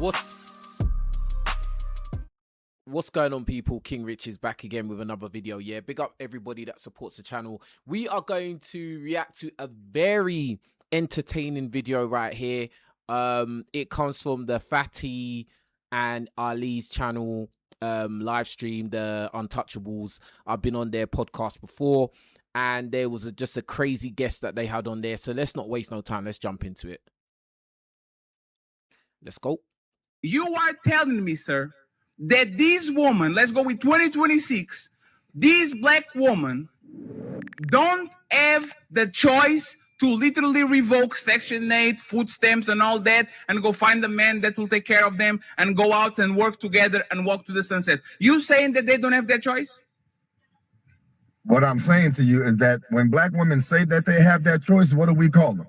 What's going on, people? King Rich is back again with another video. Yeah, big up everybody that supports the channel. We are going to react to a very entertaining video right here. It comes from the Fatty and Ali's channel live stream, the Untouchables. I've been on their podcast before, and there was just a crazy guest that they had on there. So let's not waste no time. Let's jump into it. Let's go. You are telling me, sir, that these women, let's go with 2026, these black women don't have the choice to literally revoke Section 8, food stamps and all that, and go find a man that will take care of them and go out and work together and walk to the sunset. You saying that they don't have that choice? What I'm saying to you is that when black women say that they have that choice, what do we call them?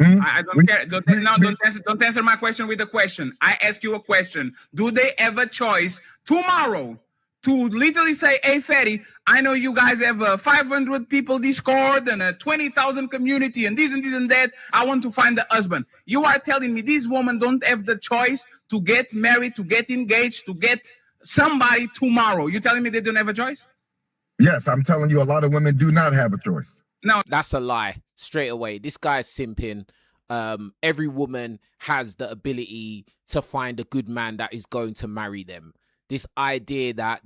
I don't care. Don't answer my question with a question. I ask you a question. Do they have a choice tomorrow to literally say, hey, Fatty, I know you guys have a 500 people Discord and a 20,000 community and this and this and that. I want to find a husband. You are telling me these women don't have the choice to get married, to get engaged, to get somebody tomorrow. You telling me they don't have a choice? Yes, I'm telling you, a lot of women do not have a choice. No, that's a lie. Straight away, this guy's simping. Every woman has the ability to find a good man that is going to marry them. This idea that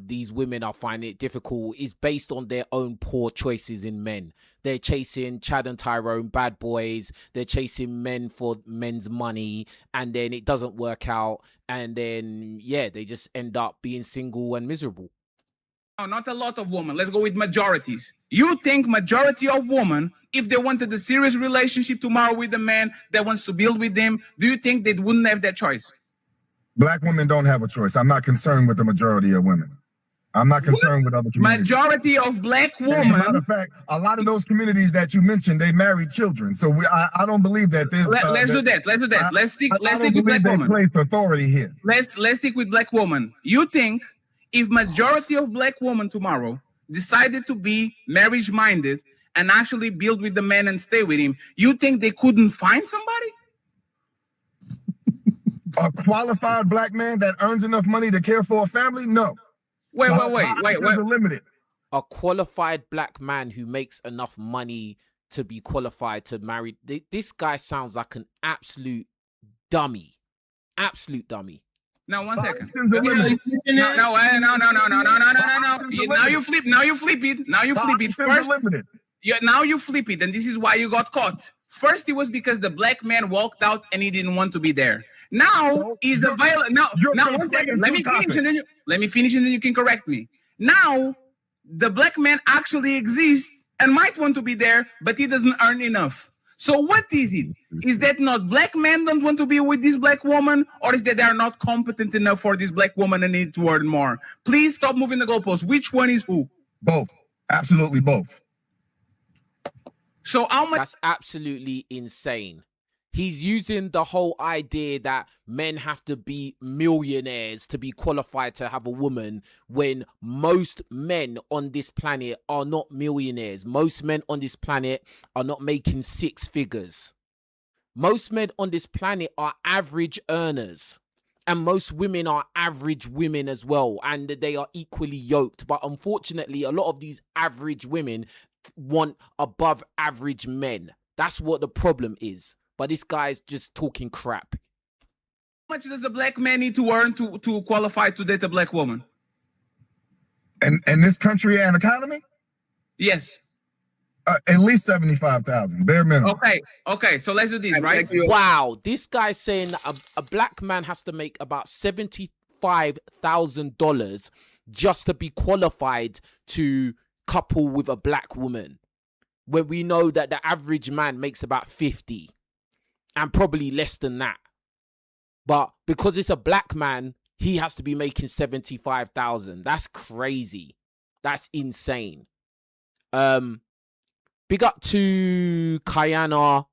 these women are finding it difficult is based on their own poor choices in men. They're chasing Chad and Tyrone, bad boys. They're chasing men for men's money, and then it doesn't work out. And then, yeah, they just end up being single and miserable. No, not a lot of women. Let's go with majorities. You think majority of women, if they wanted a serious relationship tomorrow with a man that wants to build with them, do you think they wouldn't have that choice? Black women don't have a choice. I'm not concerned with the majority of women. I'm not concerned with other communities. Majority of black women. As a matter of fact, a lot of those communities that you mentioned, they married children. So I don't believe that. Let's do that. Let's do that. Let's stick with black women. Place authority here. Let's stick with black women. You think if majority of black women tomorrow decided to be marriage-minded and actually build with the man and stay with him, you think they couldn't find somebody? A qualified black man that earns enough money to care for a family? No. Wait. Limited. A qualified black man who makes enough money to be qualified to marry. This guy sounds like an absolute dummy. Absolute dummy. Now, 1 second. No. Now you flip it. Now you flip it. First, now you flip it, and this is why you got caught. First, it was because the black man walked out and he didn't want to be there. Now he's the violent. Now 1 second. Let me finish, and then you can correct me. Now the black man actually exists and might want to be there, but he doesn't earn enough. So what is it? Is that not black men don't want to be with this black woman, or is that they are not competent enough for this black woman and need to earn more? Please stop moving the goalposts. Which one is who? Both. Absolutely both. So how much? That's absolutely insane. He's using the whole idea that men have to be millionaires to be qualified to have a woman, when most men on this planet are not millionaires. Most men on this planet are not making six figures. Most men on this planet are average earners. And most women are average women as well. And they are equally yoked. But unfortunately, a lot of these average women want above average men. That's what the problem is. But this guy's just talking crap. How much does a black man need to earn to qualify to date a black woman? And this country and economy? Yes. At least 75,000, bare minimum. Okay. So let's do this, right? Wow, this guy's saying a black man has to make about $75,000 just to be qualified to couple with a black woman, when we know that the average man makes about 50 and probably less than that. But because it's a black man, he has to be making 75,000. That's crazy. That's insane. Big up to Kayana,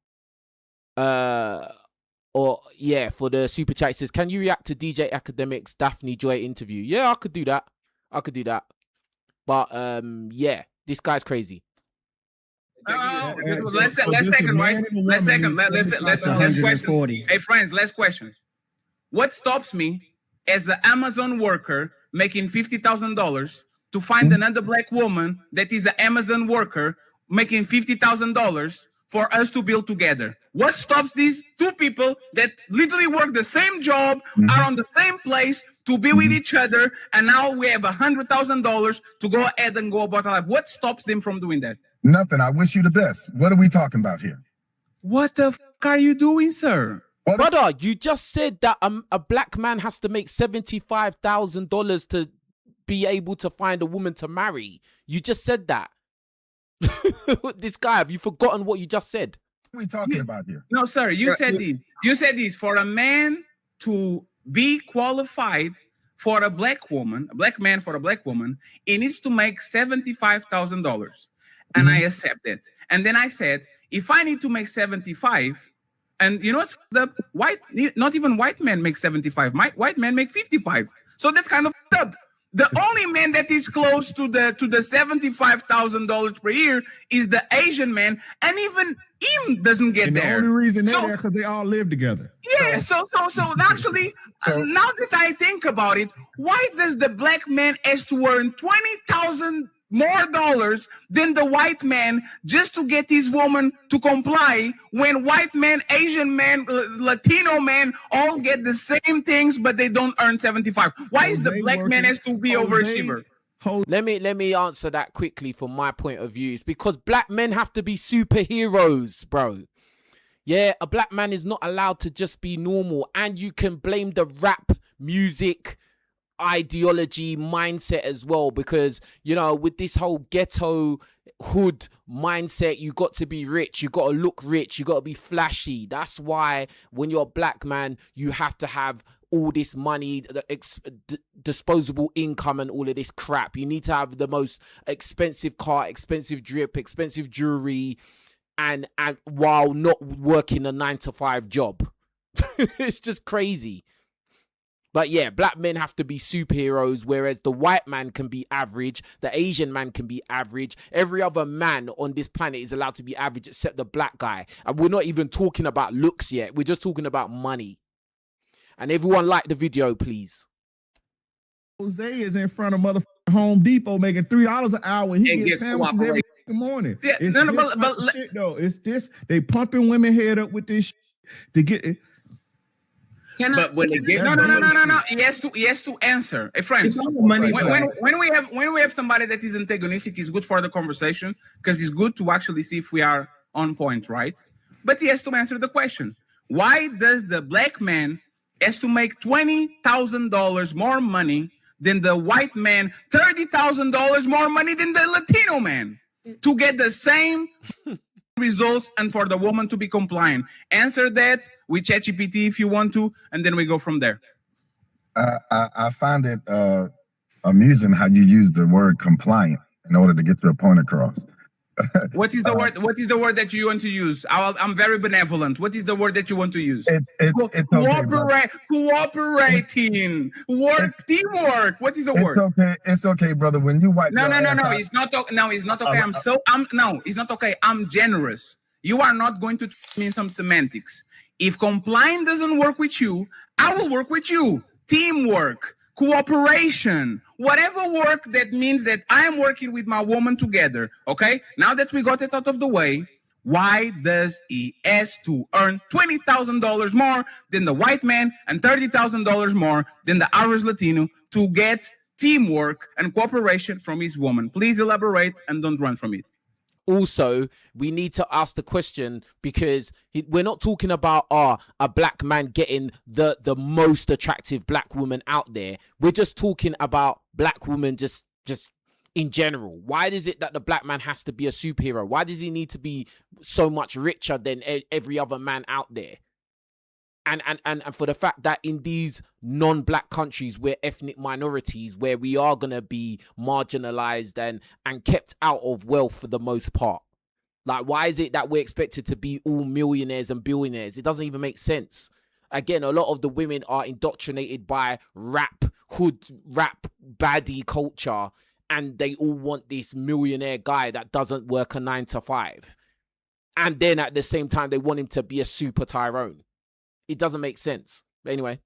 for the super chat. It says, can you react to DJ Academic's Daphne Joy interview? Yeah, I could do that. But yeah, this guy's crazy. Hold let's second, right? Let's second. Let's question. Hey, friends, let's question. What stops me as an Amazon worker making $50,000 to find another black woman that is an Amazon worker making $50,000 for us to build together? What stops these two people that literally work the same job, are on the same place, to be with each other, and now we have $100,000 to go ahead and go about our life? What stops them from doing that? Nothing. I wish you the best. What are we talking about here? What the fuck are you doing, sir? Brother, you just said that a black man has to make $75,000 to be able to find a woman to marry. You just said that. This guy, have you forgotten what you just said? What are we talking about here? No, sir. You said this. You said this. For a man to be qualified for a black woman, a black man for a black woman, he needs to make $75,000. And I accept it. And then I said, if I need to make 75, and you know what's the not even white men make 75. White men make 55. So that's kind of up. The only man that is close to the $75,000 per year is the Asian man, and even him doesn't get there. The only reason they're there because they all live together. Yeah. So actually, now that I think about it, why does the black man has to earn $20,000 more dollars than the white man just to get his woman to comply, when white man, Asian man, Latino man all get the same things, but they don't earn 75? Why is the black man has to be overachiever? Let me answer that quickly from my point of view. It's because black men have to be superheroes, bro. Yeah, a black man is not allowed to just be normal. And you can blame the rap music ideology mindset as well, because you know, with this whole ghetto hood mindset, you got to be rich, you got to look rich, you got to be flashy. That's why when you're a black man, you have to have all this money, disposable income and all of this crap. You need to have the most expensive car, expensive drip, expensive jewelry, and while not working a 9-to-5 job. It's just crazy. But yeah, black men have to be superheroes, whereas the white man can be average, the Asian man can be average. Every other man on this planet is allowed to be average except the black guy. And we're not even talking about looks yet. We're just talking about money. And everyone like the video, please. Jose is in front of motherfucking Home Depot making $3 an hour and he gets sandwiches every morning. Yeah, it's this. They pumping women head up with this shit to get it. But when they get no. He has to answer. Hey, friends, when we have somebody that is antagonistic, it's good for the conversation because it's good to actually see if we are on point, right? But he has to answer the question: why does the black man has to make $20,000 more money than the white man, $30,000 more money than the Latino man to get the same results and for the woman to be compliant? Answer that with ChatGPT if you want to, and then we go from there. I find it amusing how you use the word compliant in order to get your point across. What is the word? What is the word that you want to use? I'm very benevolent. What is the word that you want to use? Cooperating, teamwork. What is the word? It's okay, brother. When you wipe. No. It's not. No, it's not okay. It's not okay. I'm generous. You are not going to mean some semantics. If compliance doesn't work with you, I will work with you. Teamwork, cooperation, whatever work that means that I am working with my woman together. Okay. Now that we got it out of the way, why does he has to earn $20,000 more than the white man and $30,000 more than the average Latino to get teamwork and cooperation from his woman? Please elaborate and don't run from it. Also, we need to ask the question, because we're not talking about a black man getting the most attractive black woman out there. We're just talking about black women just in general. Why is it that the black man has to be a superhero? Why does he need to be so much richer than every other man out there? And for the fact that in these non-black countries, we're ethnic minorities, where we are going to be marginalized and kept out of wealth for the most part. Like, why is it that we're expected to be all millionaires and billionaires? It doesn't even make sense. Again, a lot of the women are indoctrinated by hood rap baddie culture, and they all want this millionaire guy that doesn't work a 9-to-5. and then at the same time they want him to be a super Tyrone. It doesn't make sense. But anyway.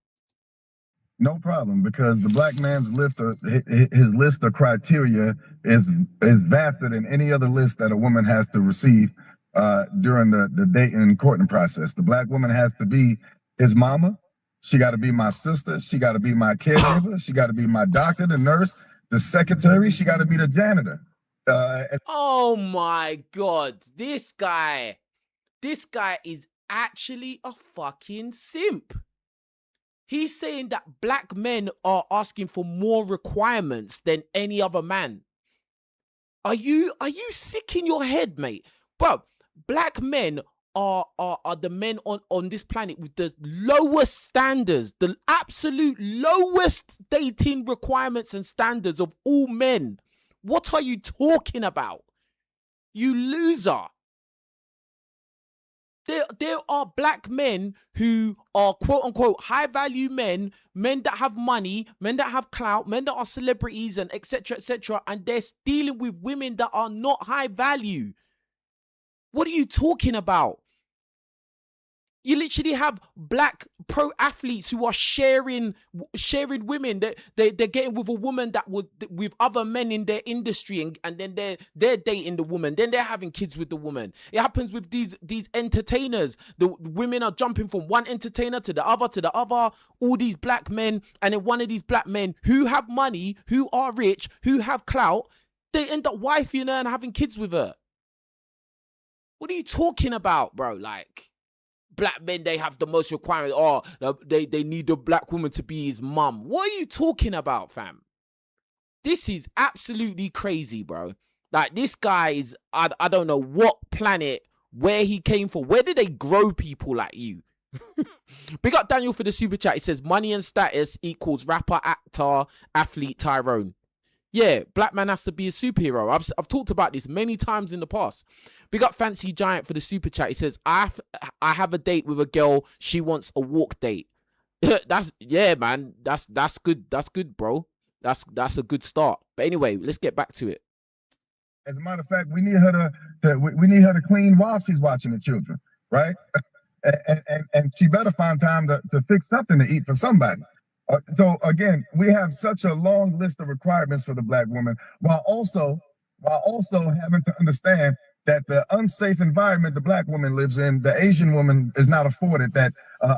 No problem, because the black man's list of his list of criteria is vaster than any other list that a woman has to receive during the dating and courting process. The black woman has to be his mama. She got to be my sister. She got to be my caregiver. She got to be my doctor, the nurse, the secretary. She got to be the janitor. Oh my God, this guy is actually a fucking simp. He's saying that black men are asking for more requirements than any other man. Are you sick in your head, mate? Bro, black men are the men on this planet with the lowest standards, the absolute lowest dating requirements and standards of all men. What are you talking about? You loser. There are black men who are quote unquote high value men that have money, men that have clout, men that are celebrities and etc., and they're dealing with women that are not high value. What are you talking about? You literally have black pro athletes who are sharing women. They're getting with a woman that would with other men in their industry, and then they're dating the woman. Then they're having kids with the woman. It happens with these entertainers. The women are jumping from one entertainer to the other. All these black men, and then one of these black men who have money, who are rich, who have clout, they end up wifing her and having kids with her. What are you talking about, bro? Like, black men, they have the most requirements. Oh, they need the black woman to be his mum. What are you talking about, fam? This is absolutely crazy, bro. Like, this guy is, I don't know what planet, where he came from. Where did they grow people like you? Big up Daniel for the super chat. He says, money and status equals rapper, actor, athlete, Tyrone. Yeah, black man has to be a superhero. I've talked about this many times in the past. Big up Fancy Giant for the super chat. He says, I have a date with a girl. She wants a walk date. Yeah, man. That's good. That's good, bro. That's a good start. But anyway, let's get back to it. As a matter of fact, we need her to clean while she's watching the children, right? and she better find time to fix something to eat for somebody. So again, we have such a long list of requirements for the black woman, while also having to understand that the unsafe environment the black woman lives in, the Asian woman is not afforded that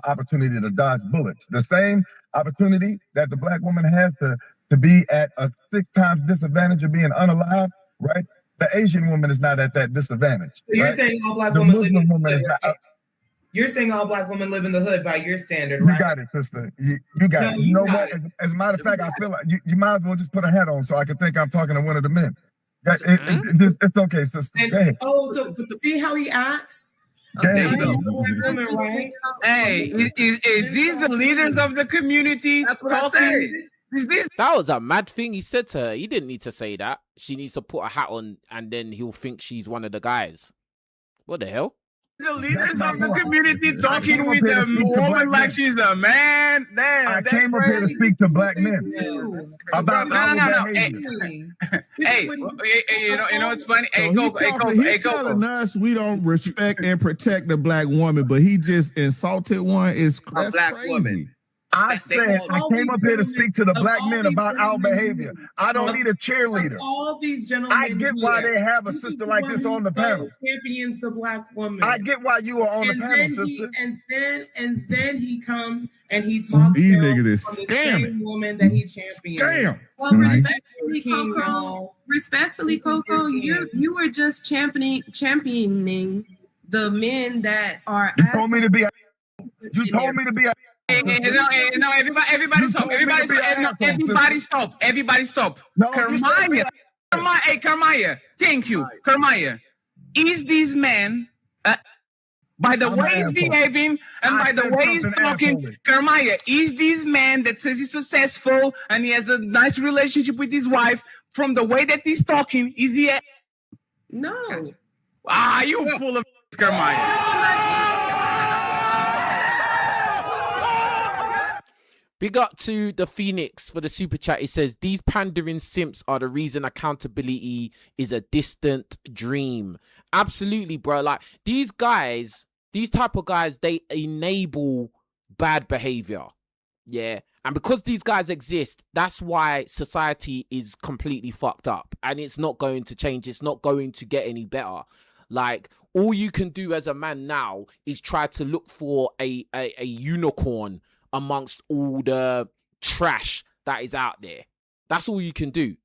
opportunity to dodge bullets. The same opportunity that the black woman has to be at a 6 times disadvantage of being unalive, right? The Asian woman is not at that disadvantage. So you're right? saying all black the women Muslim live in woman the is hood, not. right? You're saying all black women live in the hood by your standard, right? You got it, sister. You got No, it. you You know got what? it. As a matter of fact, I feel like you might as well just put a hat on so I can think I'm talking to one of the men. It's okay, sister. Go ahead. Oh, so see how he acts? There you go. Women, right? Hey, is these the leaders of the community? That's what I say. Is this That was a mad thing he said to her. He didn't need to say that. She needs to put a hat on and then he'll think she's one of the guys. What the hell? the leaders of the community talking with the woman like she's the man? I That's came up here to crazy. speak to black men about No. our Hey, behavior. hey, you know what's funny? Hey, So Coco, he telling us we don't respect and protect the black woman, but he just insulted one. That's black crazy. woman. I said I came up here to speak to the black men about our behavior. I don't need a cheerleader. All these gentlemen. I get why they have a sister like this on the panel. Champions the black woman. I get why you are on the panel, sister. And then he comes and he talks These down niggas is on the scamming. same woman that he champions. Scam. Well, respectfully, King, Coco, y'all. respectfully, Coco, you were just championing the men that are. You told me to be. You told me to be. No, everybody stop. Everybody stop. No, Kermaya, thank you. Kermaya, is this man, by the way he's behaving and by the way he's talking, Kermaya, is this man that says he's successful and he has a nice relationship with his wife, from the way that he's talking, is he No. you full of Kermaya. Big up to the Phoenix for the super chat. It says, these pandering simps are the reason accountability is a distant dream. Absolutely, bro. Like, these guys, these type of guys, they enable bad behavior. Yeah. And because these guys exist, that's why society is completely fucked up. And it's not going to change. It's not going to get any better. Like, all you can do as a man now is try to look for a unicorn amongst all the trash that is out there. That's all you can do.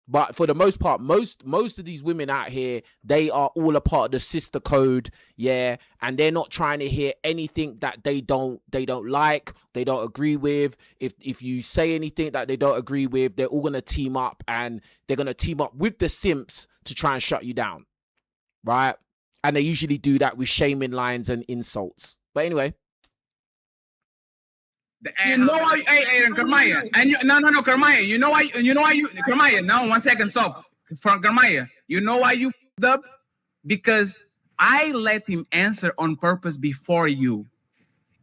But for the most part, most of these women out here, they are all a part of the sister code, yeah, and they're not trying to hear anything that they don't like, they don't agree with. If you say anything that they don't agree with, they're all gonna team up, and they're gonna team up with the simps to try and shut you down, right? And they usually do that with shaming lines and insults. But anyway. You know why, hey, Kermaya, and no, Kermaya, you know why Kermaya, no, 1 second, stop. From Kermaya, you know why you f***ed up? Because I let him answer on purpose before you.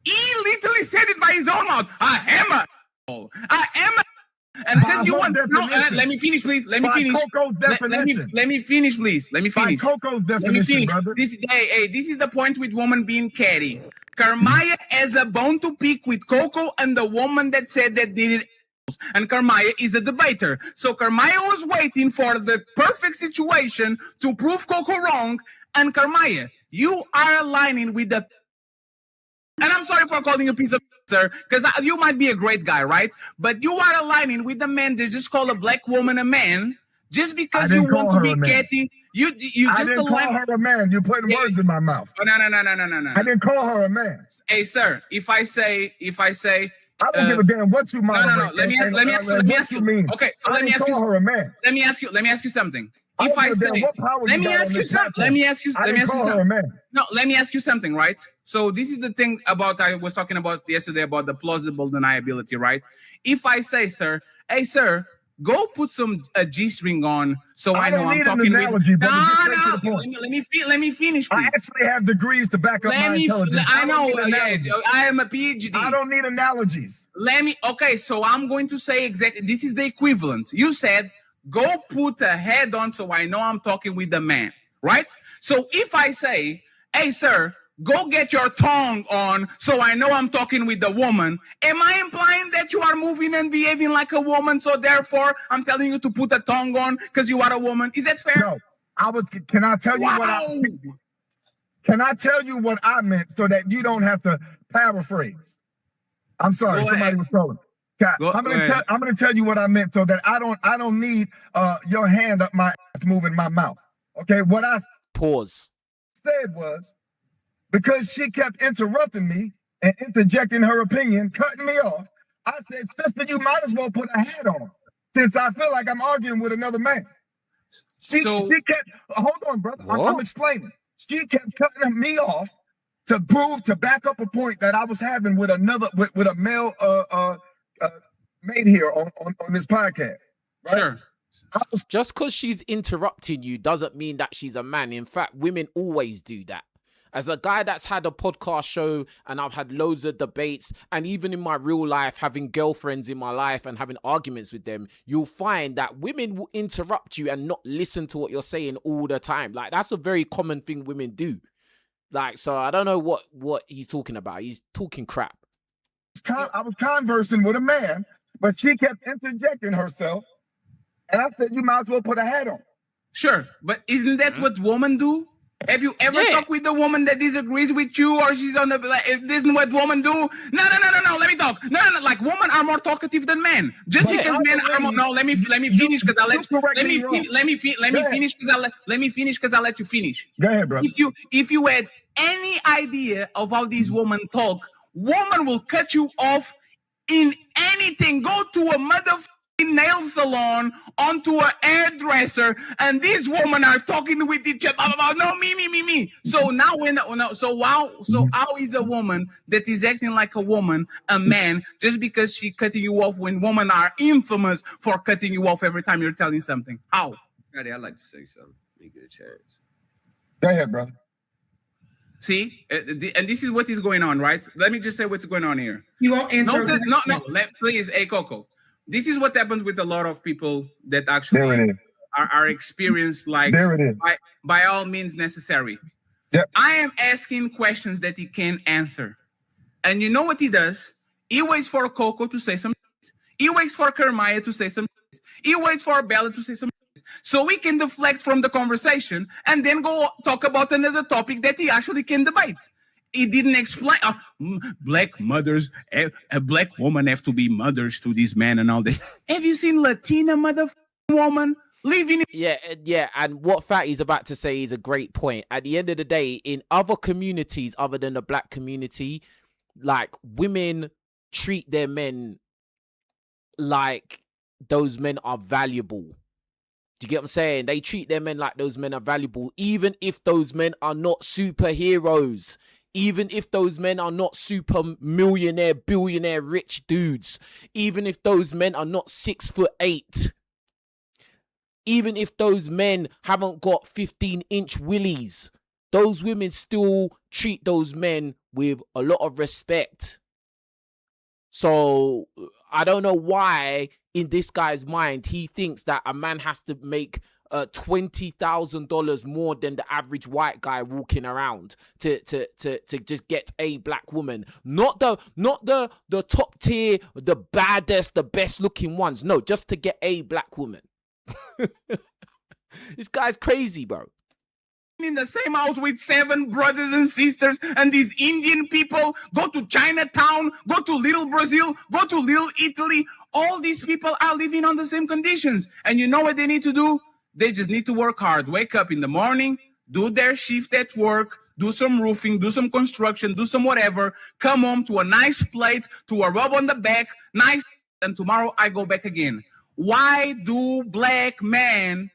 He literally said it by his own mouth. I am a, and because you want, no, let me finish, please. Let me finish. Let me finish, please. Let me finish. Coco's definition, brother. This is the point with woman being catty. Kermaya has a bone to pick with Coco and the woman that said that did it. And Kermaya is a debater. So Kermaya was waiting for the perfect situation to prove Coco wrong. And Kermaya, you are aligning with the... And I'm sorry for calling you a piece of sir, because you might be a great guy, right? But you are aligning with the man that just call a black woman a man just because you want to be catty. You I didn't call her a man. You're putting words in my mouth. Oh, no. I didn't call her a man. Hey, sir, if I say, I don't give a damn what you moderate. No. Let me ask you. Okay, so let me ask you. Her a man. Let me ask you something. If I say, let me ask you something. No, let me ask you something, right? So this is the thing about I was talking about yesterday about the plausible deniability, right? If I say, sir, hey, sir, go put some G-string on, so I know I'm talking analogy, with. No. Let me finish, please. I actually have degrees to back up my intelligence. I know. Yeah, I am a PhD. I don't need analogies. Okay, so I'm going to say exactly. This is the equivalent. You said, go put a head on, so I know I'm talking with the man, right? So if I say, hey, sir, go get your tongue on, so I know I'm talking with the woman. Am I implying that you are moving and behaving like a woman, so therefore I'm telling you to put a tongue on because you are a woman? Is that fair? No. Can I tell you Can I tell you what I meant so that you don't have to paraphrase? I'm sorry, somebody was trolling. I'm gonna tell you what I meant so that I don't need your hand up my ass moving my mouth. Okay, what I said was, because she kept interrupting me and interjecting her opinion, cutting me off, I said, sister, you might as well put a hat on, since I feel like I'm arguing with another man. She kept, hold on, brother, I'm explaining. She kept cutting me off to back up a point that I was having with a male mate here on this podcast. Right? Sure. Just because she's interrupting you doesn't mean that she's a man. In fact, women always do that. As a guy that's had a podcast show and I've had loads of debates, and even in my real life, having girlfriends in my life and having arguments with them, you'll find that women will interrupt you and not listen to what you're saying all the time. Like, that's a very common thing women do. Like, so I don't know what he's talking about. He's talking crap. I was conversing with a man, but she kept interjecting herself. And I said, you might as well put a hat on. Sure, but isn't that what women do? Have you ever talked with a woman that disagrees with you, or she's on the like? Isn't what women do? No. Let me talk. No. Like, women are more talkative than men. Just because men are more. No, let me finish because I'll let you. Let me finish because I'll let you finish. Go ahead, bro. If you had any idea of how these women talk, woman will cut you off in anything. Go to a motherfucking nail salon, onto a hairdresser, and these women are talking with each other. No, me. So now how is a woman that is acting like a woman a man just because she cutting you off when women are infamous for cutting you off every time you're telling something? How? Daddy, I'd like to say something. Let me get a chance. Go ahead, brother. See, and this is what is going on, right? Let me just say what's going on here. You won't answer. No. Please, hey, Coco. This is what happens with a lot of people that actually are experienced, like, by all means necessary. Yep. I am asking questions that he can't answer. And you know what he does? He waits for Coco to say some shit. He waits for Kermaya to say some shit. He waits for Bella to say some shit. So we can deflect from the conversation and then go talk about another topic that he actually can debate. He didn't explain. Black mothers, a black woman have to be mothers to these men and all that. Have you seen Latina motherfucking woman living? Yeah. And what Fatty's about to say is a great point. At the end of the day, in other communities other than the black community, like, women treat their men like those men are valuable. Do you get what I'm saying? They treat their men like those men are valuable, even if those men are not superheroes, even if those men are not super millionaire, billionaire, rich dudes, even if those men are not 6'8", even if those men haven't got 15-inch willies, those women still treat those men with a lot of respect. So I don't know why in this guy's mind he thinks that a man has to make $20,000 more than the average white guy walking around to just get a black woman. Not the top tier, the baddest, the best looking ones. No, just to get a black woman. This guy's crazy, bro. In the same house with 7 brothers and sisters, and these Indian people go to Chinatown, go to Little Brazil, go to Little Italy. All these people are living on the same conditions. And you know what they need to do? They just need to work hard. Wake up in the morning, do their shift at work, do some roofing, do some construction, do some whatever, come home to a nice plate, to a rub on the back, nice, and tomorrow I go back again. Why do black men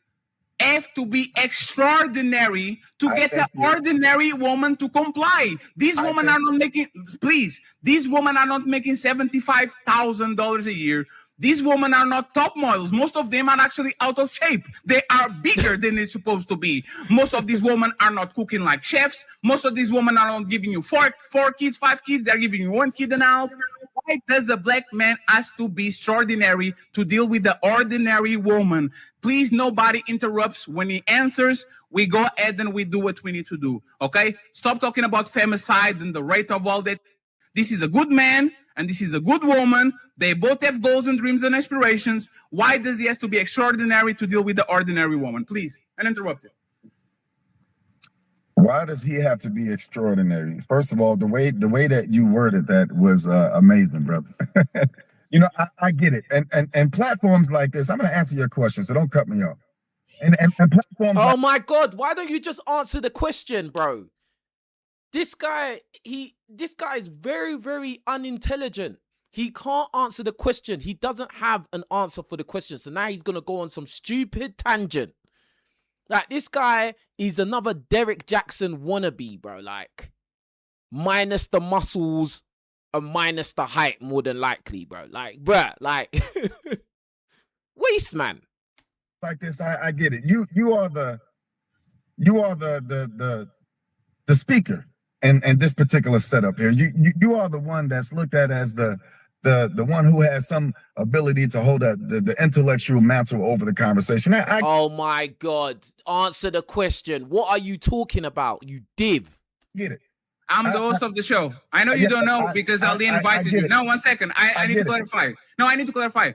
have to be extraordinary to get an ordinary woman to comply? These women are not making, please, these women are not making $75,000 a year. These women are not top models. Most of them are actually out of shape. They are bigger than they're supposed to be. Most of these women are not cooking like chefs. Most of these women are not giving you four kids, 5 kids. They're giving you 1 kid and a half. Why does a black man has to be extraordinary to deal with the ordinary woman? Please, nobody interrupts when he answers. We go ahead and we do what we need to do. Okay? Stop talking about femicide and the rate of all that. This is a good man and this is a good woman. They both have goals and dreams and aspirations. Why does he have to be extraordinary to deal with the ordinary woman? Please, uninterrupted. Why does he have to be extraordinary? First of all, the way that you worded that was amazing, brother. You know, I get it. And platforms like this, I'm going to answer your question, so don't cut me off. And platforms my God, why don't you just answer the question, bro? This guy is very, very unintelligent. He can't answer the question. He doesn't have an answer for the question. So now he's going to go on some stupid tangent. Like, this guy is another Derek Jackson wannabe, bro. Like, minus the muscles and minus the height, more than likely, bro. Like, bruh, like, waste, man. Like this, I get it. You are the speaker and this particular setup here. You are the one that's looked at as the one who has some ability to hold the intellectual mantle over the conversation. Oh my God. Answer the question. What are you talking about, you div? Get it. I'm the host of the show. I know you don't know because Ali invited you. No, 1 second. I need to clarify. No, I need to clarify.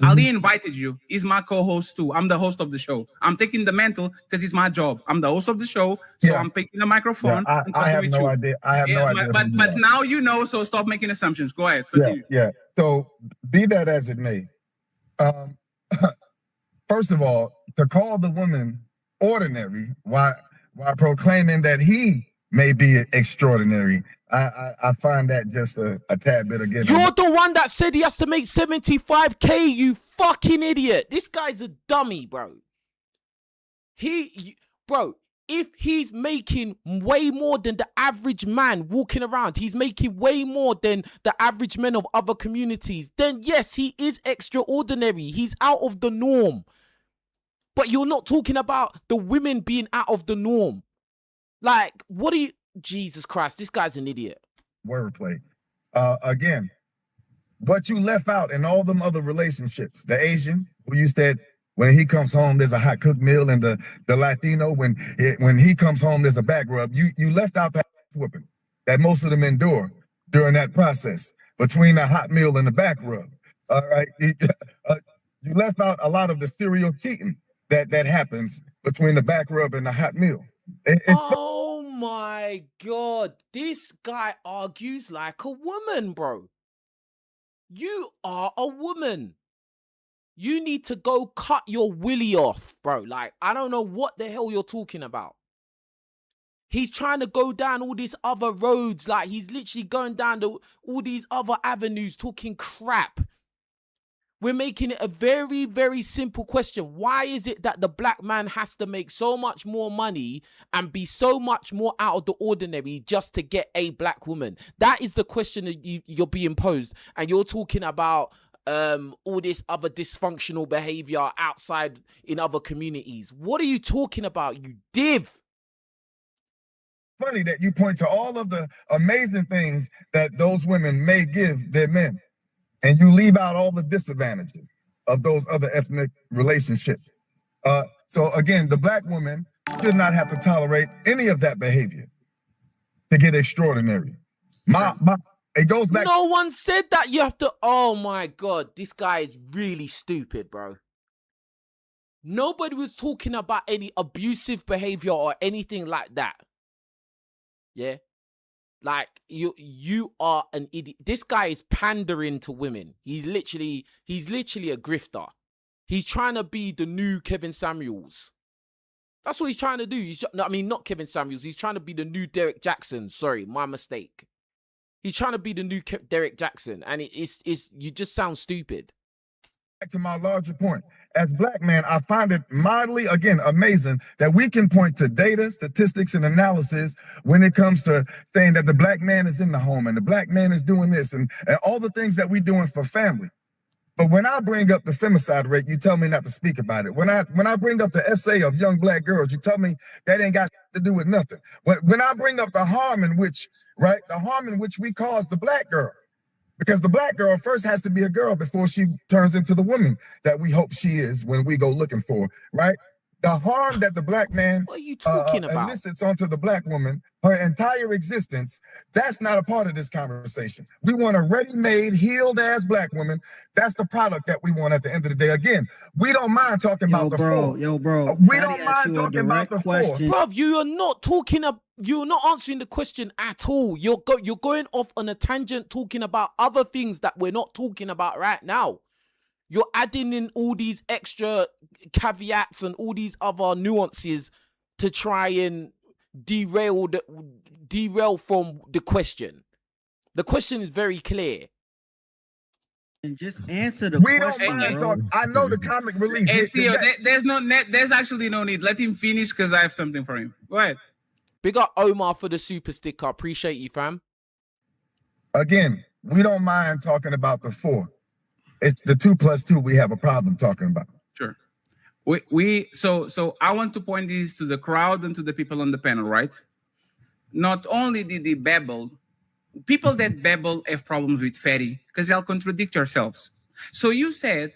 Ali invited you. He's my co-host too. I'm the host of the show. I'm taking the mantle because it's my job. I'm the host of the show, so I'm picking the microphone. Yeah, I have no idea. I have no idea. But now you know, so stop making assumptions. Go ahead. Continue. Yeah. So be that as it may, first of all, to call the woman ordinary while proclaiming that he may be extraordinary, I find that just a tad bit again. You're the one that said he has to make 75K, you fucking idiot. This guy's a dummy, bro. Bro, if he's making way more than the average man walking around, he's making way more than the average men of other communities, then yes, he is extraordinary. He's out of the norm. But you're not talking about the women being out of the norm. Like, what are you... Jesus Christ, this guy's an idiot. Wordplay. Again, but you left out in all them other relationships, the Asian, who you said when he comes home, there's a hot cooked meal, and the Latino, when he comes home, there's a back rub. You left out that whooping that most of them endure during that process between the hot meal and the back rub. All right. You left out a lot of the serial cheating that happens between the back rub and the hot meal. Oh my God. This guy argues like a woman, bro. You are a woman. You need to go cut your willy off, bro. Like, I don't know what the hell you're talking about. He's trying to go down all these other roads. Like, he's literally going down all these other avenues talking crap. We're making it a very, very simple question. Why is it that the black man has to make so much more money and be so much more out of the ordinary just to get a black woman? That is the question that you're being posed. And you're talking about all this other dysfunctional behavior outside in other communities. What are you talking about, you div? Funny that you point to all of the amazing things that those women may give their men, and you leave out all the disadvantages of those other ethnic relationships. So again, the black woman should not have to tolerate any of that behavior to get extraordinary. It goes back. No one said that you have to. Oh my God, this guy is really stupid, bro. Nobody was talking about any abusive behavior or anything like that. Yeah. Like, you are an idiot. This guy is pandering to women. He's literally a grifter. He's trying to be the new Kevin Samuels. That's what he's trying to do. Not Kevin Samuels. He's trying to be the new Derek Jackson. Sorry, my mistake. He's trying to be the new Derek Jackson, and you just sound stupid. Back to my larger point, as black men, I find it mildly, again, amazing that we can point to data, statistics, and analysis when it comes to saying that the black man is in the home and the black man is doing this and all the things that we're doing for family. But when I bring up the femicide rate, you tell me not to speak about it. When I bring up the essay of young black girls, you tell me that ain't got to do with nothing. When I bring up the harm in which we cause the black girl, because the black girl first has to be a girl before she turns into the woman that we hope she is when we go looking for, right? The harm that the black man what are you talking about? elicits onto the black woman, her entire existence, that's not a part of this conversation. We want a ready-made, healed-ass black woman. That's the product that we want at the end of the day. Again, we don't mind talking about the four. We don't mind talking about the four. Bro, you're not answering the question at all. You're going off on a tangent talking about other things that we're not talking about right now. You're adding in all these extra caveats and all these other nuances to try and derail from the question. The question is very clear. And just answer the question, bro. I know the comic relief. Hey, Theo, there's actually no need. Let him finish because I have something for him. Go ahead. Big up Omar for the super sticker. Appreciate you, fam. Again, we don't mind talking about the four. It's the 2 + 2 we have a problem talking about. Sure. So I want to point this to the crowd and to the people on the panel, right? Not only did they babble, people that babble have problems with Fatty because they'll contradict yourselves. So you said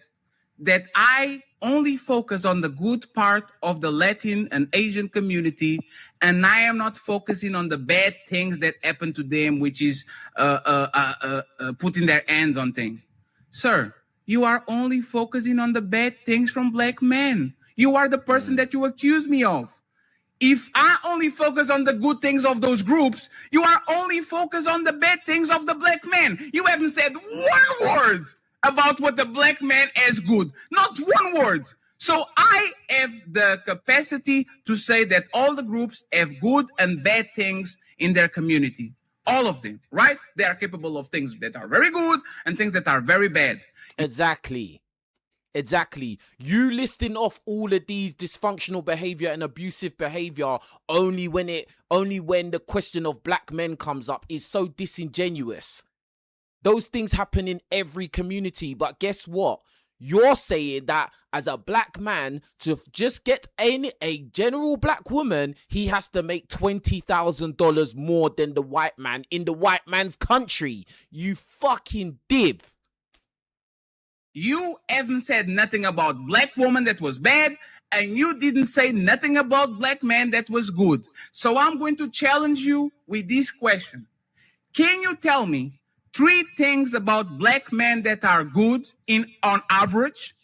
that I only focus on the good part of the Latin and Asian community, and I am not focusing on the bad things that happen to them, which is putting their hands on things. Sir, you are only focusing on the bad things from black men. You are the person that you accuse me of. If I only focus on the good things of those groups, you are only focused on the bad things of the black man. You haven't said one word about what the black man has good. Not one word. So I have the capacity to say that all the groups have good and bad things in their community. All of them, right? They are capable of things that are very good and things that are very bad. Exactly. You listing off all of these dysfunctional behavior and abusive behavior only when the question of black men comes up is so disingenuous. Those things happen in every community, but guess what? You're saying that as a black man, to just get a general black woman, he has to make $20,000 more than the white man in the white man's country. You fucking div. You haven't said nothing about black woman that was bad, and you didn't say nothing about black man that was good. So I'm going to challenge you with this question. Can you tell me 3 things about black men that are good on average?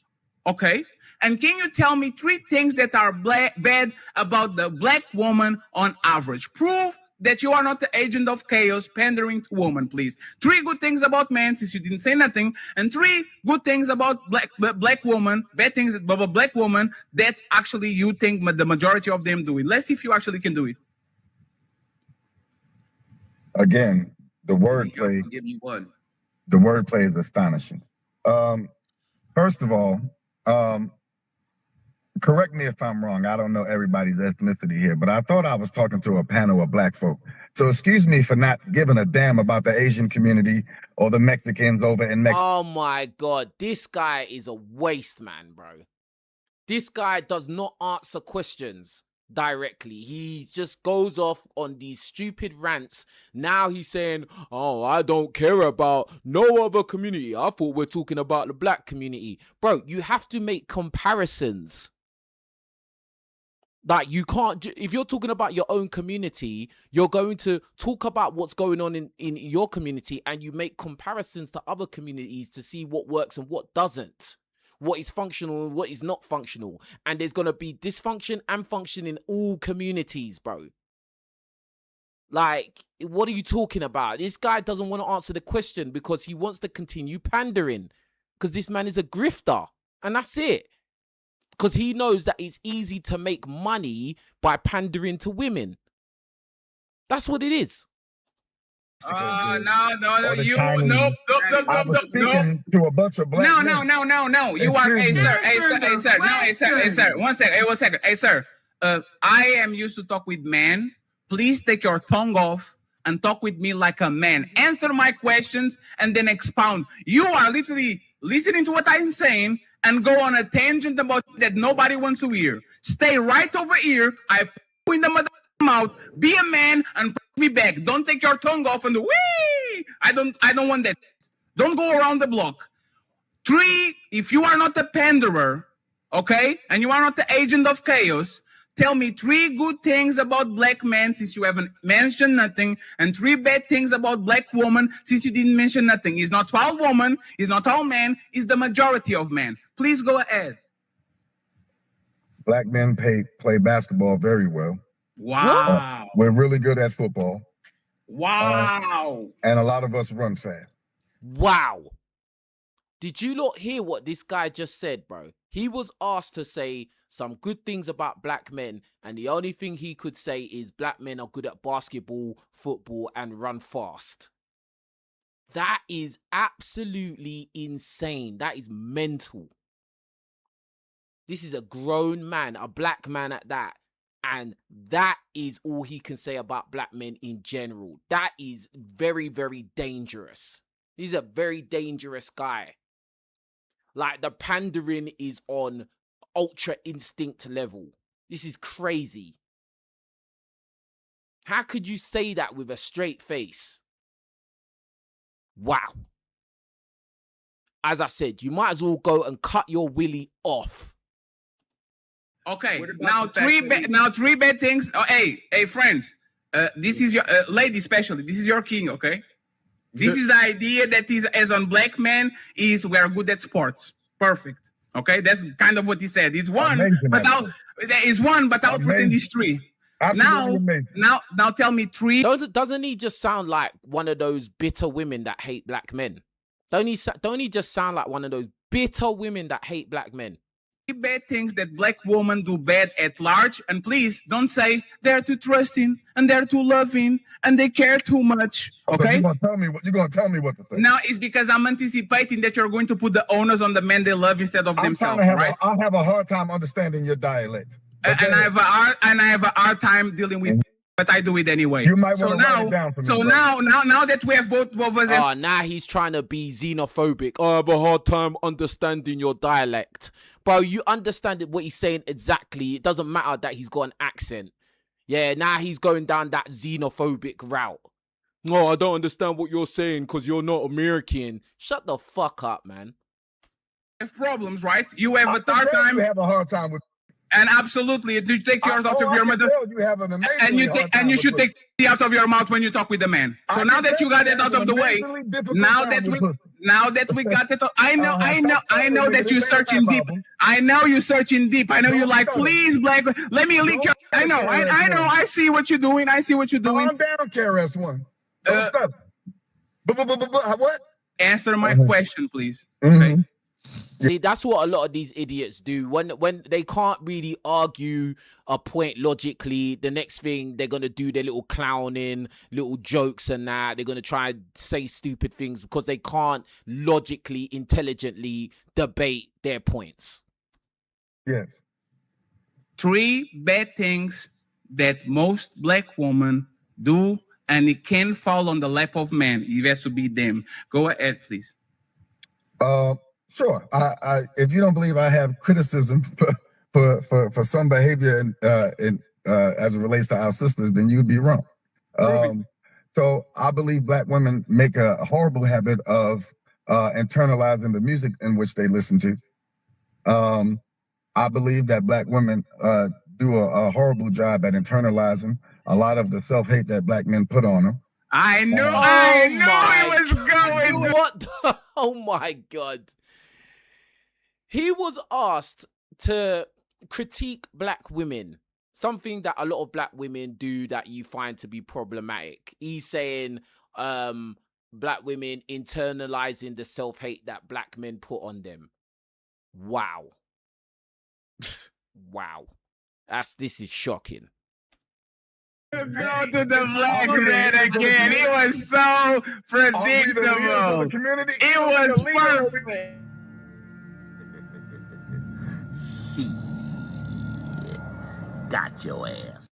Okay. And can you tell me 3 things that are bad about the black woman on average? Prove that you are not the agent of chaos pandering to women, please. 3 good things about men, since you didn't say nothing, and 3 good things about black woman, bad things about black woman that actually you think the majority of them do it. Let's see if you actually can do it. Again, the wordplay. I'll give you one. The wordplay is astonishing. First of all, correct me if I'm wrong. I don't know everybody's ethnicity here, but I thought I was talking to a panel of black folk. So excuse me for not giving a damn about the Asian community or the Mexicans over in Mexico. Oh my God, this guy is a waste man, bro. This guy does not answer questions directly. He just goes off on these stupid rants. Now he's saying, oh, I don't care about no other community. I thought we're talking about the black community. Bro, you have to make comparisons. Like, you can't, if you're talking about your own community, you're going to talk about what's going on in your community, and you make comparisons to other communities to see what works and what doesn't, what is functional and what is not functional. And there's going to be dysfunction and function in all communities, bro. Like, what are you talking about? This guy doesn't want to answer the question because he wants to continue pandering, because this man is a grifter, and that's it. Because he knows that it's easy to make money by pandering to women. That's what it is. No, you nope. To a bunch of black no. You are hey sir. One second. Hey sir. I am used to talk with men. Please take your tongue off and talk with me like a man. Answer my questions and then expound. You are literally listening to what I'm saying and go on a tangent about that nobody wants to hear. Stay right over here. I put you in the mouth. Be a man and put me back. Don't take your tongue off and wee. I don't want that. Don't go around the block. 3, if you are not a panderer, okay, and you are not the agent of chaos, tell me 3 good things about black men since you haven't mentioned nothing, and 3 bad things about black women since you didn't mention nothing. It's not all woman, it's not all men, it's the majority of men. Please go ahead. Black men play basketball very well. Wow. We're really good at football. Wow. And a lot of us run fast. Wow. Did you not hear what this guy just said, bro? He was asked to say some good things about black men, and the only thing he could say is black men are good at basketball, football, and run fast. That is absolutely insane. That is mental. This is a grown man, a black man at that. And that is all he can say about black men in general. That is very, very dangerous. He's a very dangerous guy. Like, the pandering is on ultra instinct level. This is crazy. How could you say that with a straight face? Wow. As I said, you might as well go and cut your willy off. Okay, now 3 bad things. Oh, hey, friends. This is your lady, especially. This is your king, okay? This is the idea that is as on black men is we are good at sports. Perfect. Okay, that's kind of what he said. It's one, but I'll put in these 3. Now tell me 3. Doesn't he just sound like one of those bitter women that hate black men? Don't he just sound like one of those bitter women that hate black men? Bad things that black women do bad at large, and please don't say they're too trusting and they're too loving and they care too much. Okay, you're gonna tell me what to say. Now it's because I'm anticipating that you're going to put the onus on the men they love instead of themselves. Right? I have a hard time understanding your dialect. And I have a hard time dealing with but I do it anyway. You might so want to now, write it down for me, so bro. now that we have both of us, now he's trying to be xenophobic. I have a hard time understanding your dialect, bro. You understand what he's saying exactly. It doesn't matter that he's got an accent. Yeah, now he's going down that xenophobic route. No, I don't understand what you're saying because you're not American. Shut the fuck up, man. have problems, right? You have You have a hard time with. And absolutely, you take yours out of your mouth, You have an and you should take it out of your mouth when you talk with the man. So now that you got it out of the way, now that we got it, I know that you're searching deep. I know you're searching deep. I know you're like, please, black, let me leak your. I know. I see what you're doing. Calm down, KRS-One. Don't stop. What? Answer my question, please. Mm-hmm. Okay. See, that's what a lot of these idiots do. When they can't really argue a point logically, the next thing they're gonna do their little clowning, little jokes and that. They're gonna try and say stupid things because they can't logically, intelligently debate their points. Yes. 3 bad things that most black women do, and it can fall on the lap of men. It has to be them. Go ahead, please. Sure. I if you don't believe I have criticism for some behavior in as it relates to our sisters, then you'd be wrong. So I believe black women make a horrible habit of internalizing the music in which they listen to. I believe that black women do a horrible job at internalizing a lot of the self-hate that black men put on them. I knew it was going. What? Oh my God. He was asked to critique black women, something that a lot of black women do that you find to be problematic. He's saying black women internalizing the self-hate that black men put on them. Wow. Wow. This is shocking. Go to the black man again. It was so predictable. It was perfect. Got your ass.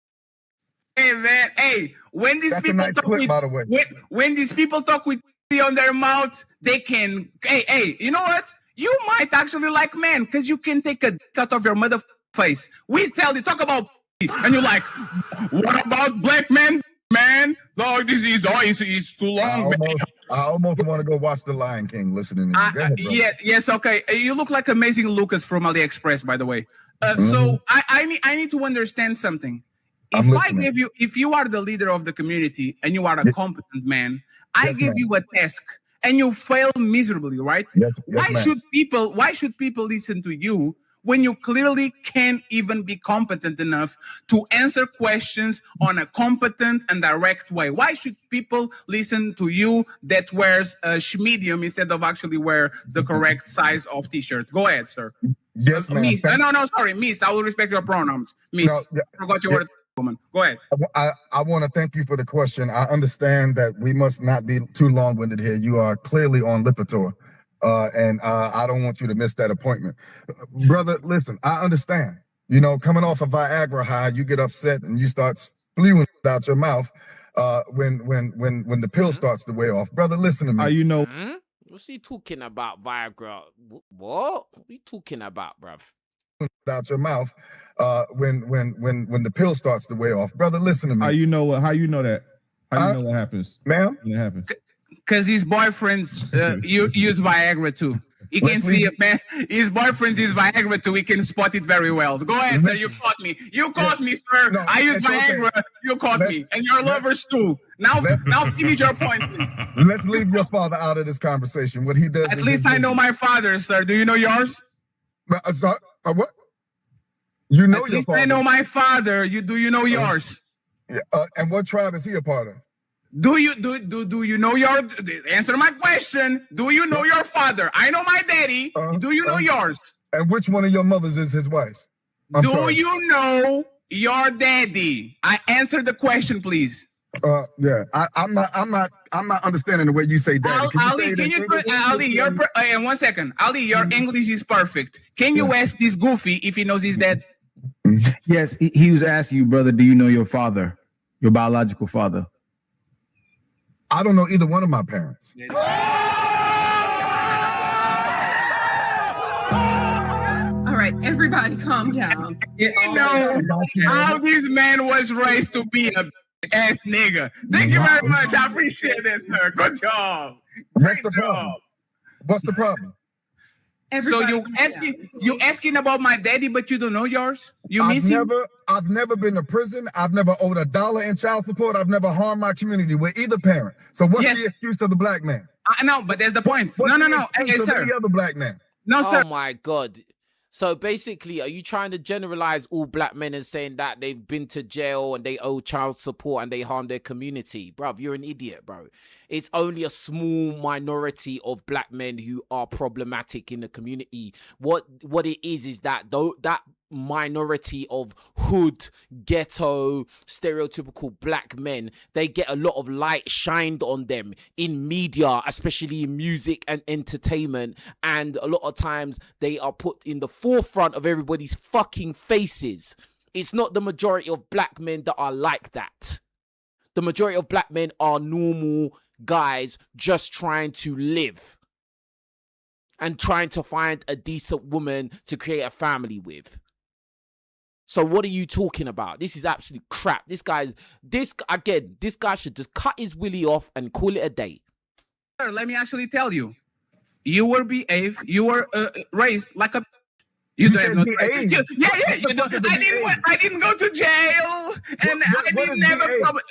Hey man, hey, when these people talk with, when these people talk with on their mouth, they can. Hey, you know what? You might actually like men because you can take a cut of your mother face. We tell you talk about, and you're like, what about black men? Man, no, this is too long. I almost want to go watch The Lion King listening to you. Go ahead, yes, okay. You look like Amazing Lucas from AliExpress, by the way. So I need to understand something. If you are the leader of the community and you are a competent man, I give you a task and you fail miserably, right? Yes, why should people listen to you when you clearly can't even be competent enough to answer questions on a competent and direct way? Why should people listen to you that wears a medium instead of actually wear the correct size of t-shirt? Go ahead, sir. Yes, ma'am. Miss. No, sorry, Miss. I will respect your pronouns. Miss. I forgot your word, woman. Go ahead. I want to thank you for the question. I understand that we must not be too long-winded here. You are clearly on Lipitor. And I don't want you to miss that appointment. Brother, listen, I understand. You know, coming off a Viagra high, you get upset and you start spewing out your mouth when the pill starts to wear off. Brother, listen to me. You know. What's he talking about, Viagra? What are you talking about, bruv? Out your mouth when the pill starts to wear off. Brother, listen to me. How you know that? How you know what happens? Ma'am? What happens? Because his boyfriends use Viagra too. He can see it, man. His boyfriends use Viagra too. He can spot it very well. Go ahead, sir. You caught me. You caught me, sir. No, I use Viagra. Okay. You caught me. And your lovers too. Now finish your point, please. Let's leave your father out of this conversation. What he does. At least I know my father, sir. Do you know yours? What? You know At least I know my father. Do you know yours? And what tribe is he a part of? Do you know your answer my question? Do you know your father? I know my daddy. Do you know yours? And which one of your mothers is his wife? Do you know your daddy? I answered the question, please. Yeah. I'm not understanding the way you say daddy. Ali, Ali, 1 second. Ali, your English is perfect. Can you ask this goofy if he knows his dad? Yes, he was asking you, brother, do you know your father? Your biological father. I don't know either one of my parents. All right, everybody calm down. You know how this man was raised to be a ass nigga. Thank you very much. I appreciate that, sir. Good job. What's the problem? What's the problem? Everybody So you asking about my daddy, but you don't know yours? You miss him? I've never been to prison. I've never owed $1 in child support. I've never harmed my community with either parent. So what's the excuse of the black man? I know, but that's the point. No. Hey, sir. The other black man. No, sir. Oh my God. So basically, are you trying to generalize all black men and saying that they've been to jail and they owe child support and they harm their community? Bruv, you're an idiot, bro. It's only a small minority of black men who are problematic in the community. What it is that that minority of hood, ghetto, stereotypical black men, they get a lot of light shined on them in media, especially in music and entertainment, and a lot of times they are put in the forefront of everybody's fucking faces. It's not the majority of black men that are like that. The majority of black men are normal guys just trying to live and trying to find a decent woman to create a family with. So what are you talking about? This is absolute crap. This guy should just cut his willy off and call it a day. Sir, let me actually tell you. You were behaved. You were raised like a. You don't have no. I didn't go to jail, and I didn't have a problem.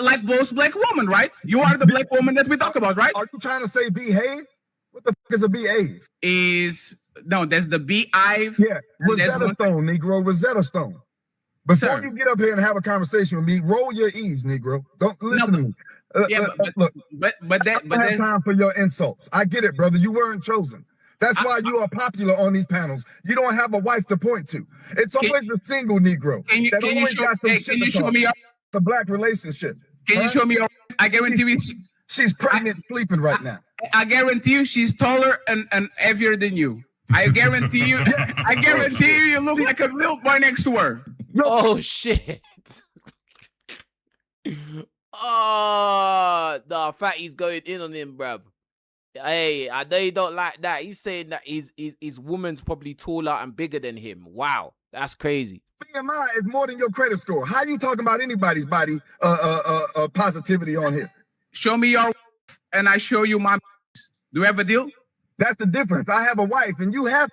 Like most black women, right? You are the black woman that we talk about, right? Are you trying to say behave? What the fuck is a behave? No, that's the beehive. Yeah, Rosetta Stone, Negro, Rosetta Stone. Before you get up here and have a conversation with me, roll your E's, Negro. Don't listen to me. Look, but I don't have time for your insults. I get it, brother. You weren't chosen. That's why you are popular on these panels. You don't have a wife to point to. It's always the single Negro. Can you show me the black relationship? Can you show me your? I guarantee you, she's pregnant, sleeping right now. I guarantee you, she's taller and heavier than you. I guarantee you. I guarantee you, you look like a little boy next to her. Oh shit! Oh no, Fatty's going in on him, bruv. Hey, I know you don't like that. He's saying that his woman's probably taller and bigger than him. Wow, that's crazy. BMI is more than your credit score. How you talking about anybody's body positivity on here? Show me your and I show you my. Do we have a deal? That's the difference. I have a wife and you have.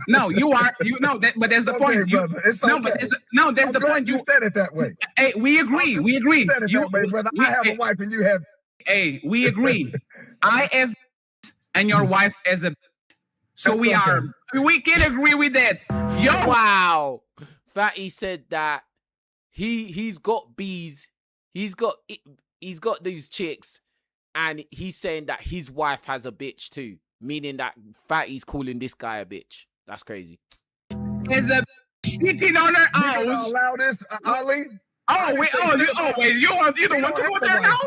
No, you are. You know that, but that's the point. That's the point. You said it that way. Hey, we agree. We agree. You said it that way, brother. I have a wife and you have. Hey, we agree. I have and your wife as a. So we can agree with that. Yo, wow. Fatty said that he's got bees. He's got these chicks, and he's saying that his wife has a bitch too, meaning that Fatty's calling this guy a bitch. That's crazy. As a sitting on her house. Allow this, Ali. You don't want to go there now?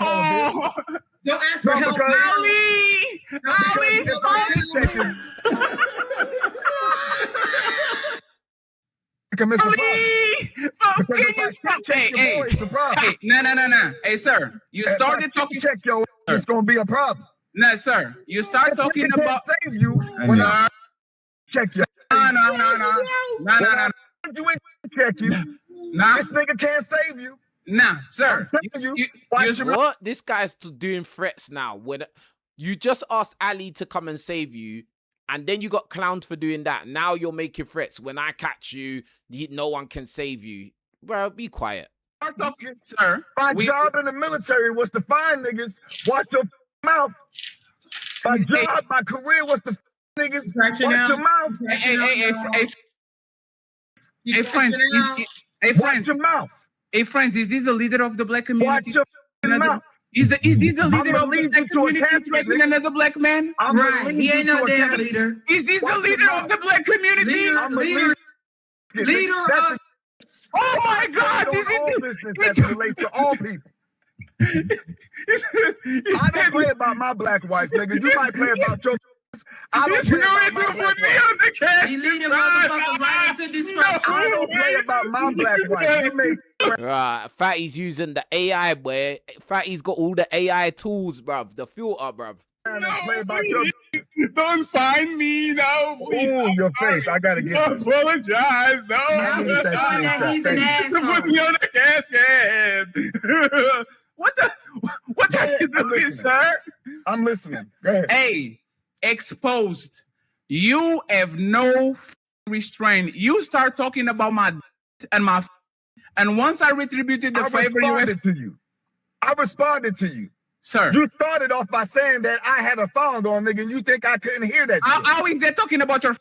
Oh, don't ask for help, Ali, stop. Can you stop? Hey, no. Hey, sir, you started talking. Check your. It's gonna be a problem. No, sir, you start talking about. Save you. Sir. Check your. No. You ain't check you. Nah. This nigga can't save you. Nah, sir. What? This guy's doing threats now. When you just asked Ali to come and save you, and then you got clowned for doing that. Now you're making threats. When I catch you, no one can save you. Bro, be quiet. Sir, my job in the military was to find niggas. Watch your mouth. My job, my career was to niggas. Watch your mouth. Hey, friends. Watch your mouth. Hey, friends, is this the leader of the black community? Watch your mouth. Is this the leader of the black community threatening another black man? Right, he ain't no damn leader. Is this the leader of the black community? Leader of. Oh my God! Is it that relates to all people? I don't play about my black wife, nigga. You might play about your. I don't play He leading motherfuckers right into destruction. I don't play about my black wife. You make Right, Fatty's using the AI, boy. Fatty's got all the AI tools, bruv. The filter, bruv. Don't find me now. Ooh, your face. I gotta get this. Apologize. No. Now he's showing that he's an asshole. Put me on the casket. What are you doing, sir? I'm listening. Go ahead. Hey, exposed. You have no restraint. You start talking about my and my, and once I retributed the favor, I responded to you. Sir, you started off by saying that I had a thong on, nigga, and you think I couldn't hear that shit. How is that talking about your...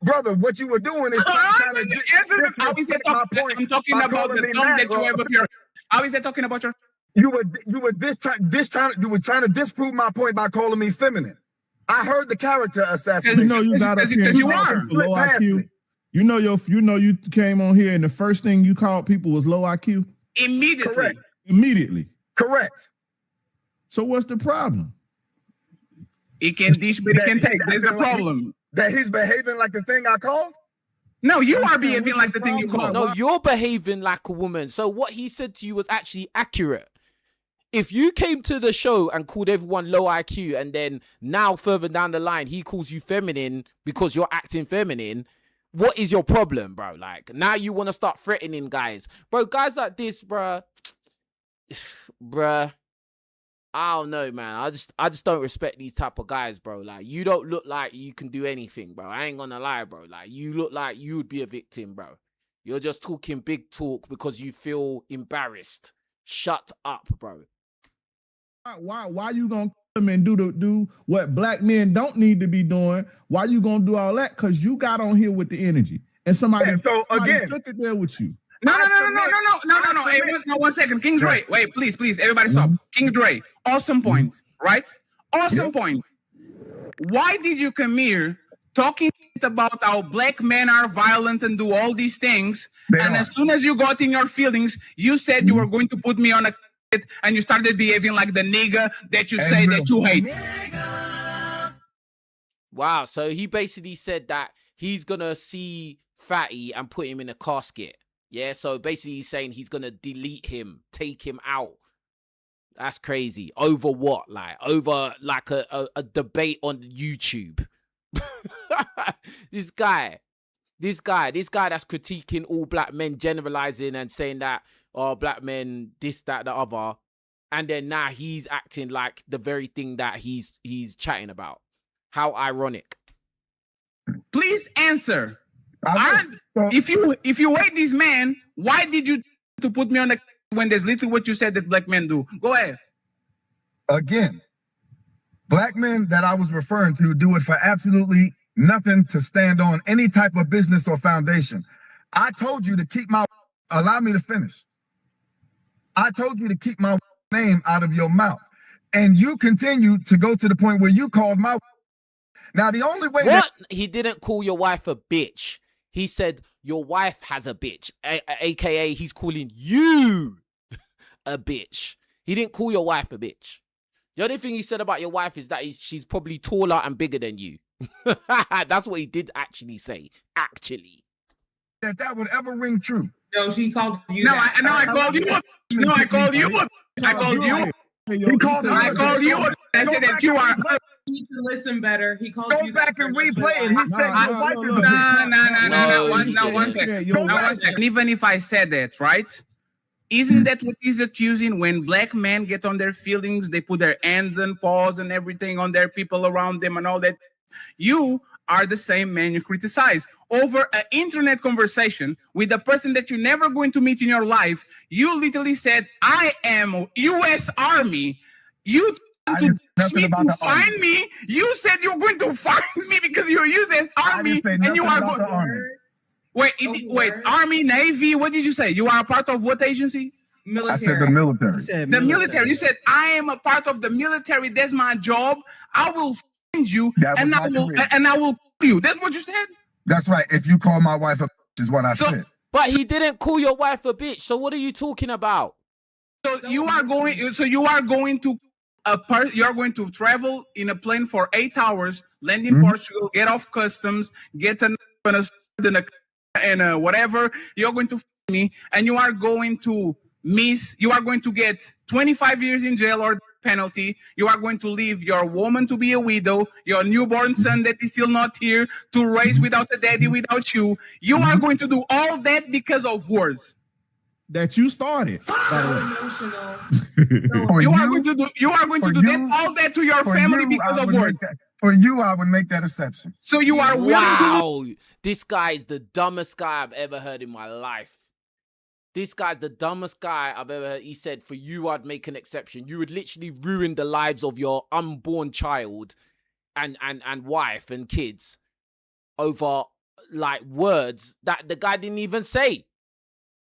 Brother, what you were doing is how is that talking? I'm talking about the thong that you have up here. How is that talking about your... You were trying to disprove my point by calling me feminine. I heard the character assassination. You know you got up here. You are low IQ. You know you came on here and the first thing you called people was low IQ. Immediately. Correct. Immediately. Correct. So what's the problem? He can dish, but he can take. There's the problem. That he's behaving like the thing I called? No, you are behaving like the thing you called. No, you're behaving like a woman. So what he said to you was actually accurate. If you came to the show and called everyone low IQ and then now further down the line, he calls you feminine because you're acting feminine, what is your problem, bro? Like, now you want to start threatening guys. Bro, guys like this, bro, bruh, I don't know, man. I just don't respect these type of guys, bro. Like, you don't look like you can do anything, bro. I ain't gonna lie, bro. Like, you look like you would be a victim, bro. You're just talking big talk because you feel embarrassed. Shut up, bro. Why you gonna come and do what black men don't need to be doing? Why you gonna do all that? Because you got on here with the energy and somebody took it there with you. No. Hey, one second. King Dre. Wait, please. Everybody stop. King Dre. Awesome point, right? Awesome point. Why did you come here talking about how black men are violent and do all these things? And as soon as you got in your feelings, you said you were going to put me on a and you started behaving like the nigga that you say that you hate. Wow. So he basically said that he's gonna see Fatty and put him in a casket. Yeah, so basically he's saying he's going to delete him, take him out. That's crazy. Over what? Like, over like a debate on YouTube. This guy that's critiquing all black men, generalizing and saying that, oh, black men, this, that, the other. And then now he's acting like the very thing that he's chatting about. How ironic. Please answer. If you hate this man, why did you to put me on the when there's literally what you said that black men do? Go ahead. Again, black men that I was referring to do it for absolutely nothing to stand on any type of business or foundation. I told you to keep allow me to finish. I told you to keep my name out of your mouth. And you continue to go to the point where you called my. Now, the only way he didn't call your wife a bitch. He said, your wife has a bitch, a.k.a. he's calling you a bitch. He didn't call your wife a bitch. The only thing he said about your wife is that she's probably taller and bigger than you. That's what he did actually say, actually. That would ever ring true. No, she called you. No, I called you. No, I called you. I called you. I called you. I said that you are... You need to listen better. He called you. Go back and replay it. He said, one second. Even if I said that, right? Isn't that what he's accusing? When black men get on their feelings, they put their hands and paws and everything on their people around them and all that. You are the same man you criticize. Over an internet conversation with a person that you're never going to meet in your life, you literally said, I am U.S. Army. You to find me. You said you're going to find me because you're U.S. Army and you are going. Wait, Army, Navy. What did you say? You are a part of what agency? Military. I said the military. The military. You said I am a part of the military. That's my job. I will find you and I will kill you. That's what you said. That's right. If you call my wife a bitch, is what I said. But he didn't call your wife a bitch. So what are you talking about? So you are going to you are going to travel in a plane for 8 hours, land in Portugal, get off customs, get and whatever. You're going to me, and you are going to get 25 years in jail or penalty. You are going to leave your woman to be a widow, your newborn son that is still not here to raise without a daddy, without you. You are going to do all that because of words that you started. You are going to do all that to your family because of words. For you, I would make that exception. So you are willing to. This guy is the dumbest guy I've ever heard in my life. This guy's the dumbest guy I've ever heard. He said, for you, I'd make an exception. You would literally ruin the lives of your unborn child and wife and kids over like words that the guy didn't even say.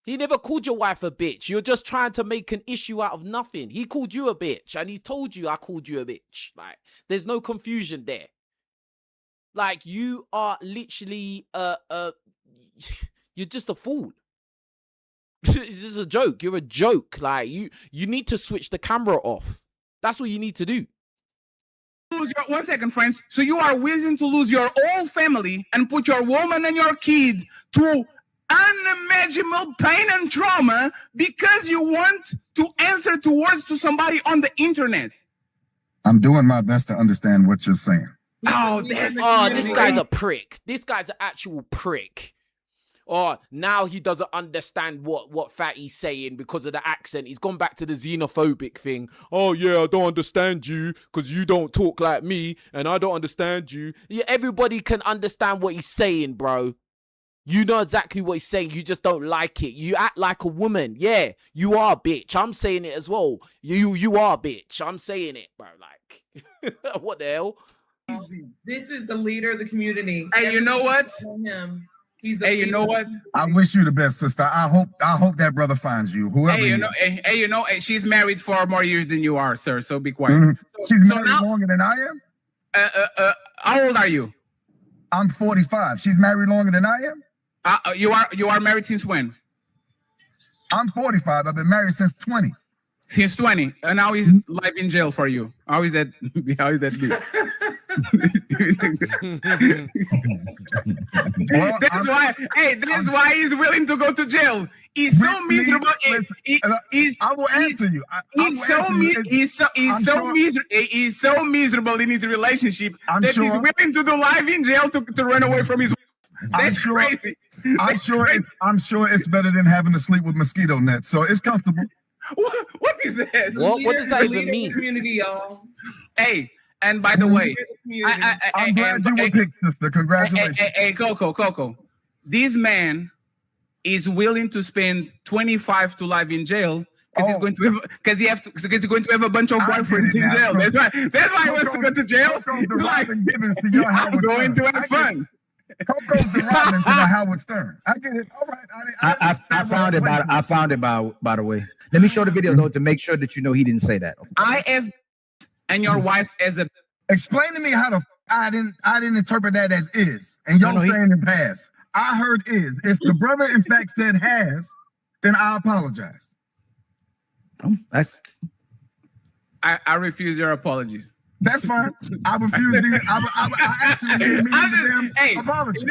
He never called your wife a bitch. You're just trying to make an issue out of nothing. He called you a bitch and he's told you I called you a bitch. Like, there's no confusion there. Like, you are literally, you're just a fool. This is a joke. You're a joke. Like, you need to switch the camera off. That's what you need to do. 1 second, friends. So you are willing to lose your whole family and put your woman and your kid to unimaginable pain and trauma because you want to answer to words to somebody on the internet. I'm doing my best to understand what you're saying. This guy's a prick. This guy's an actual prick. Or now he doesn't understand what Fatty's saying because of the accent. He's gone back to the xenophobic thing. Oh, yeah, I don't understand you because you don't talk like me and I don't understand you. Yeah, everybody can understand what he's saying, bro. You know exactly what he's saying. You just don't like it. You act like a woman. Yeah, you are a bitch. I'm saying it as well. You are a bitch. I'm saying it, bro. Like, what the hell? This is the leader of the community. Hey, you know what? He's the leader. You know what? I wish you the best, sister. I hope that brother finds you. Whoever. She's married 4 more years than you are, sir. So be quiet. Mm-hmm. She's married longer than I am. How old are you? I'm 45. She's married longer than I am. You are married since when? I'm 45. I've been married since 20. Since 20, and now he's live in jail for you. How is that? How is that? Well, that's why he's willing to go to jail. He's so miserable. I will answer you. He's so miserable in his relationship he's willing to do live in jail to run away from his. That's crazy. I'm sure it's better than having to sleep with mosquito nets. So it's comfortable. What is that? What does that even mean? Community, y'all. Hey, and by the way, I'm glad you were picked, sister. Congratulations. Hey, Coco. This man is willing to spend 25 to life in jail because he's going to have a bunch of boyfriends in jail. That's why he wants to go to jail. Like, I'm going to have fun. Coco's the Robin to the Howard Stern. I get it. All right. I found it by the way. Let me show the video though to make sure that you know he didn't say that. I have and your wife as a. Explain to me how I didn't interpret that as is, and y'all saying in past. I heard is. If the brother in fact said has, then I apologize. I refuse your apologies. That's fine. I refuse these. I actually mean apology.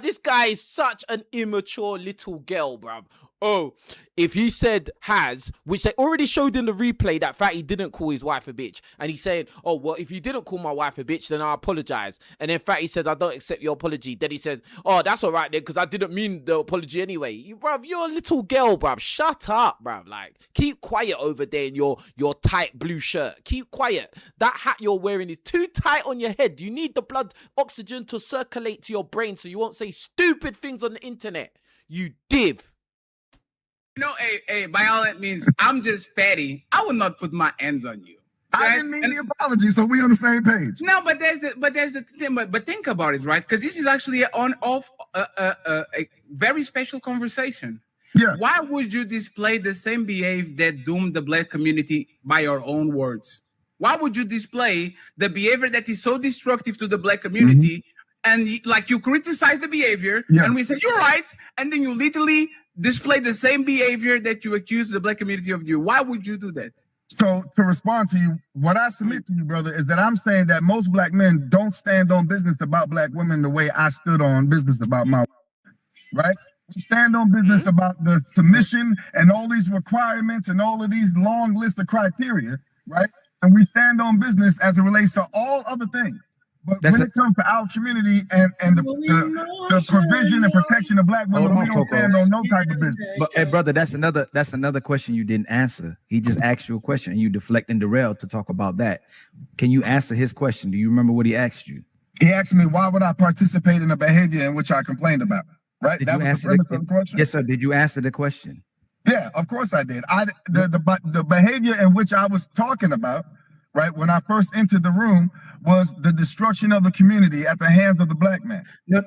This guy is such an immature little girl, bruv. Oh, if he said has, which they already showed in the replay that Fatty didn't call his wife a bitch. And he's saying, oh, well, if you didn't call my wife a bitch, then I apologize. And then Fatty says, I don't accept your apology. Then he says, oh, that's all right then, because I didn't mean the apology anyway. Bruv, you're a little girl, bruv. Shut up, bruv. Like, keep quiet over there in your tight blue shirt. Keep quiet. That hat you're wearing is too tight on your head. You need the blood oxygen to circulate to your brain so you won't say stupid things on the internet. You div. By all that means, I'm just fatty. I would not put my hands on you. I didn't mean the apology, so we on the same page. No, but there's the thing. But think about it, right? Because this is actually a very special conversation. Yeah. Why would you display the same behavior that doomed the black community by your own words? Why would you display the behavior that is so destructive to the black community, and like you criticize the behavior, and we say you're right, and then you literally display the same behavior that you accuse the black community of you? Why would you do that? So to respond to you, what I submit to you, brother, is that I'm saying that most black men don't stand on business about black women the way I stood on business about my wife, right? We stand on business about the submission and all these requirements and all of these long list of criteria, right? And we stand on business as it relates to all other things. But when it comes to our community and the provision and protection of Black women, we don't stand on no type of business. But hey, brother, that's another question you didn't answer. He just asked you a question and you deflect and derail to talk about that. Can you answer his question? Do you remember what he asked you? He asked me, why would I participate in a behavior in which I complained about? Right? Did that you was answer the premise of the question? Yes, sir. Did you answer the question? Yeah, of course I did. The behavior in which I was talking about, right, when I first entered the room, was the destruction of the community at the hands of the Black man. No.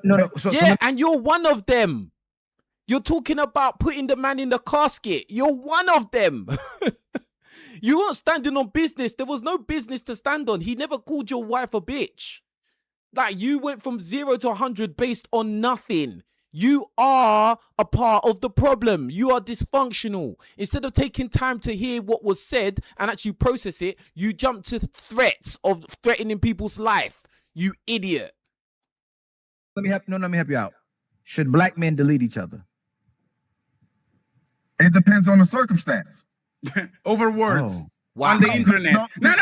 And you're one of them. You're talking about putting the man in the casket. You're one of them. You weren't standing on business. There was no business to stand on. He never called your wife a bitch. Like, you went from 0 to 100 based on nothing. You are a part of the problem. You are dysfunctional. Instead of taking time to hear what was said and actually process it, you jump to threats of threatening people's life. You idiot. Let me help you out. Should Black men delete each other? It depends on the circumstance. Over words. Oh. Wow. On the internet. No.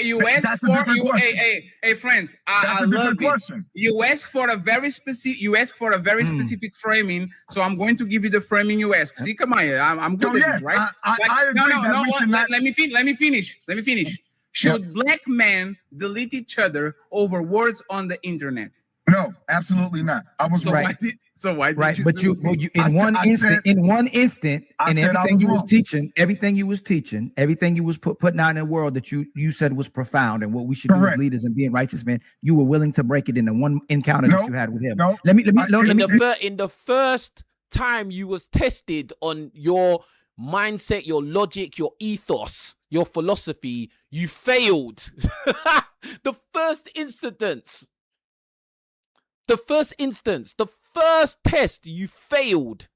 You ask for hey friends. I love it. You ask for a very specific framing. So I'm going to give you the framing you ask. See, come on, I'm good at it, right? Let me finish. Should Black men delete each other over words on the internet? No, absolutely not. I was right. But in one instant, and everything you was putting out in the world that you said was profound and what we should do as leaders and being righteous men, you were willing to break it in the one encounter that you had with him. In the first time you was tested on your mindset, your logic, your ethos, your philosophy, you failed. The first test, you failed.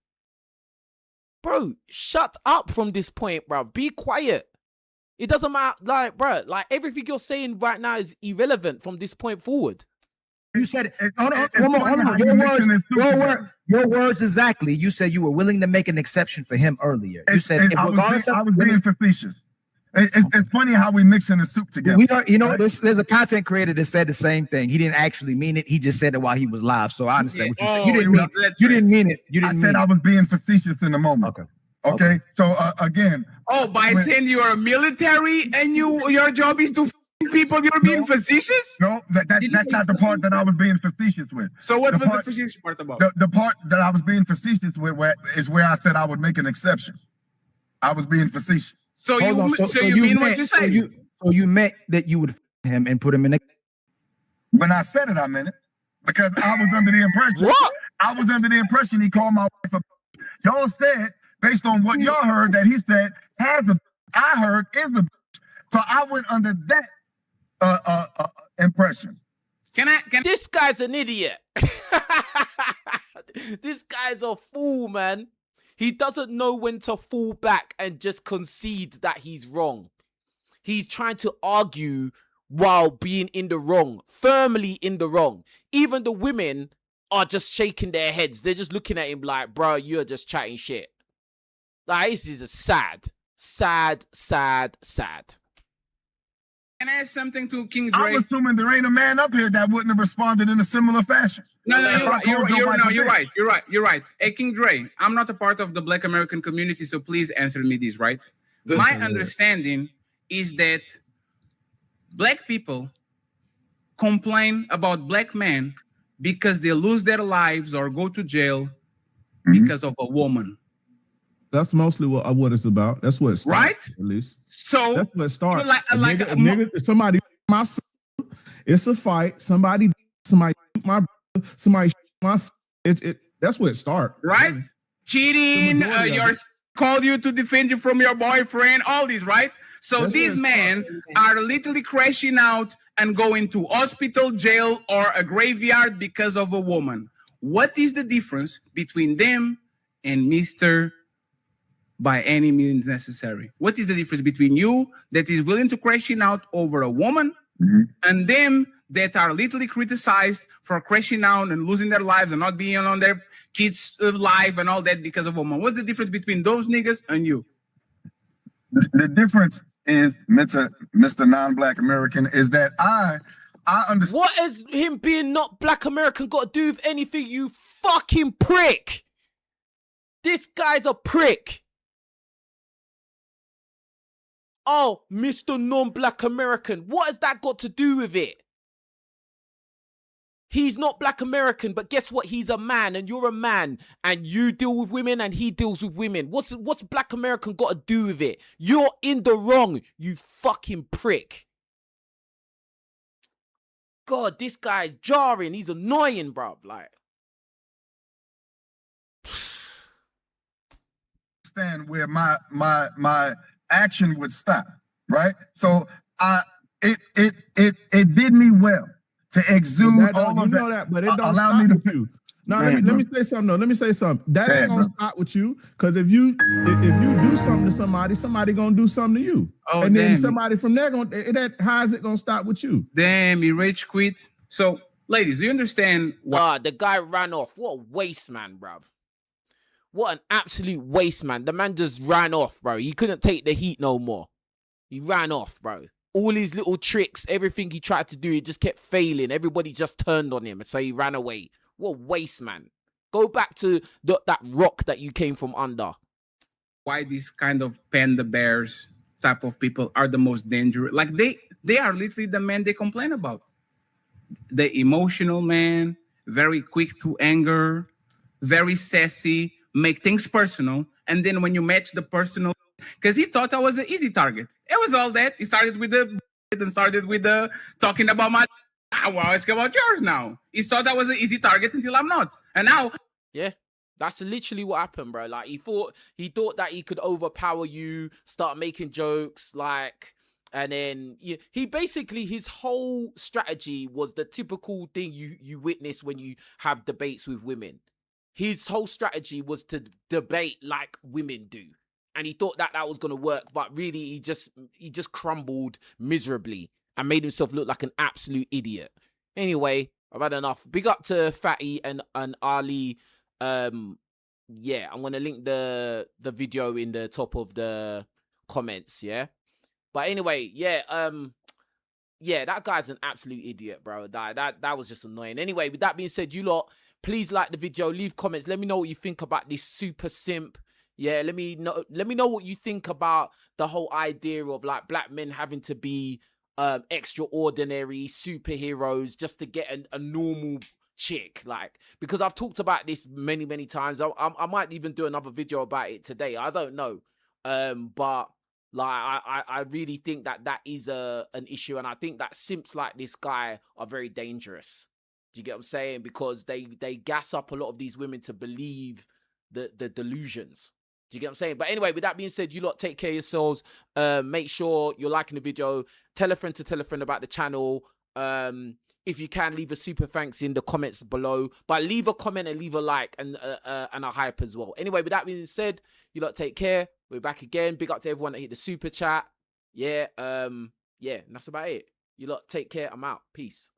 Bro, shut up from this point, bro. Be quiet. It doesn't matter, like everything you're saying right now is irrelevant from this point forward. You said, hold on. Your words exactly. You said you were willing to make an exception for him earlier. You said, I was being facetious. It's funny how we mix in the soup together. There's a content creator that said the same thing. He didn't actually mean it. He just said it while he was live. So I understand what you said. You didn't mean it. I said I was being facetious in the moment. Okay. So again. By saying you are military and your job is to f people, you're being facetious? No, that's not the part that I was being facetious with. So what was the facetious part about? The part that I was being facetious with is where I said I would make an exception. I was being facetious. So you mean what you say? So you meant that you would f him and put him in a. When I said it, I meant it because I was under the impression. What? I was under the impression he called my wife a. Y'all said based on what y'all heard that he said has a. I heard is a. So I went under that impression. Can This guy's an idiot. This guy's a fool, man. He doesn't know when to fall back and just concede that he's wrong. He's trying to argue while being in the wrong, firmly in the wrong. Even the women are just shaking their heads. They're just looking at him like, bro, you're just chatting shit. Like, this is a sad. Can I ask something to King Dre? I'm assuming there ain't a man up here that wouldn't have responded in a similar fashion. You're right. Hey, King Dre, I'm not a part of the Black American community, so please answer me this, right? My understanding is that Black people complain about Black men because they lose their lives or go to jail because of a woman. That's mostly what it's about. That's what it starts, right? At least. So that's what it starts. Nigga, somebody my son, it's a fight. Somebody my that's where it starts. Right? Cheating, your called you to defend you from your boyfriend, all these, right? So these men are literally crashing out and going to hospital, jail, or a graveyard because of a woman. What is the difference between them and Mr. By any means necessary? What is the difference between you that is willing to crashing out over a woman and them that are literally criticized for crashing out and losing their lives and not being on their kids' life and all that because of women. What's the difference between those niggas and you? The difference is, Mr. Non-Black American, is that I understand. What has him being not Black American got to do with anything, you fucking prick? This guy's a prick. Oh, Mr. Non-Black American. What has that got to do with it? He's not Black American, but guess what? He's a man and you're a man and you deal with women and he deals with women. What's Black American got to do with it? You're in the wrong, you fucking prick. God, this guy's jarring. He's annoying, bruv. Like, understand where my action would stop, right? So it did me well to exude all of that, but it don't stop with you. Now let me say something. Let me say something. That ain't gonna stop with you, because if you do something to somebody gonna do something to you. Oh, and then somebody from there how is it gonna stop with you? Damn, he rage quit. So, ladies, do you understand what the guy ran off? What a waste man, bruv. What an absolute waste man. The man just ran off, bro. He couldn't take the heat no more. He ran off, bro. All his little tricks, everything he tried to do, it just kept failing. Everybody just turned on him, so he ran away. What a waste man. Go back to that rock that you came from under. Why these kind of panda bears type of people are the most dangerous? Like they are literally the men they complain about. The emotional man, very quick to anger, very sassy, make things personal. And then when you match the personal, because he thought I was an easy target. It was all that. He started with the and started with the talking about my. I will ask about yours now. He thought I was an easy target until I'm not. And now. Yeah, that's literally what happened, bro. Like he thought that he could overpower you, start making jokes, like, and then he basically, his whole strategy was the typical thing you witness when you have debates with women. His whole strategy was to debate like women do. And he thought that was going to work, but really he just crumbled miserably and made himself look like an absolute idiot. Anyway, I've had enough. Big up to Fatty and Ali. Yeah, I'm going to link the video in the top of the comments, yeah? But anyway, yeah, that guy's an absolute idiot, bro. That was just annoying. Anyway, with that being said, you lot, please like the video, leave comments. Let me know what you think about this super simp. Yeah, let me know what you think about the whole idea of like black men having to be extraordinary superheroes just to get a normal chick, like, because I've talked about this many times. I might even do another video about it today. I don't know, but like I really think that is an issue, and I think that simps like this guy are very dangerous. Do you get what I'm saying? Because they gas up a lot of these women to believe the delusions. Do you get what I'm saying? But anyway, with that being said, you lot take care of yourselves. Make sure you're liking the video. Tell a friend to tell a friend about the channel. If you can, leave a super thanks in the comments below. But leave a comment and leave a like and a hype as well. Anyway, with that being said, you lot take care. We're back again. Big up to everyone that hit the super chat. Yeah, yeah, and that's about it. You lot take care. I'm out. Peace.